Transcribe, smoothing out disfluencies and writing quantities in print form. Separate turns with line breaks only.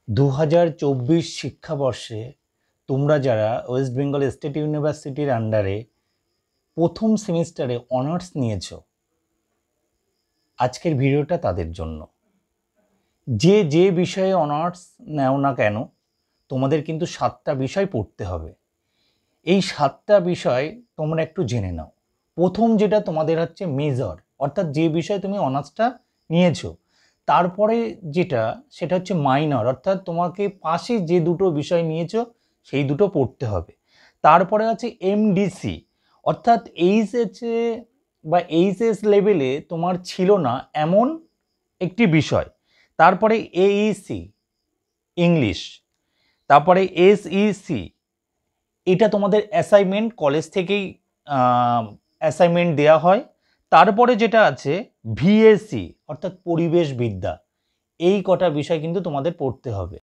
2024 শিক্ষাবর্ষে তোমরা যারা ওয়েস্ট বেঙ্গল স্টেট ইউনিভার্সিটির আন্ডারে প্রথম সেমিস্টারে অনার্স নিয়েছো, আজকের ভিডিওটা তাদের জন্য। যে যে বিষয়ে অনার্স নেও না কেন, তোমাদের কিন্তু 7টা বিষয় পড়তে হবে। এই 7টা বিষয় তোমরা একটু জেনে নাও। প্রথম যেটা তোমাদের হচ্ছে মেজর, অর্থাৎ যে বিষয়ে তুমি অনার্সটা নিয়েছো। তারপরে যেটা সেটা হচ্ছে মাইনর, অর্থাৎ তোমাকে পাশে যে দুটো বিষয় নিয়েছো সেই দুটো পড়তে হবে। তারপরে আছে এমডিসি, অর্থাৎ এইচএসে বা এইচএস লেভেলে তোমার ছিল না এমন একটি বিষয়। তারপরে এইসি ইংলিশ, তারপরে এসইসি, এটা তোমাদের অ্যাসাইনমেন্ট কলেজ থেকেই অ্যাসাইনমেন্ট দেওয়া হয়। তারপরে যেটা আছে ভিএসসি, অর্থাৎ পরিবেশবিদ্যা। এই কটা বিষয় কিন্তু তোমাদের পড়তে হবে।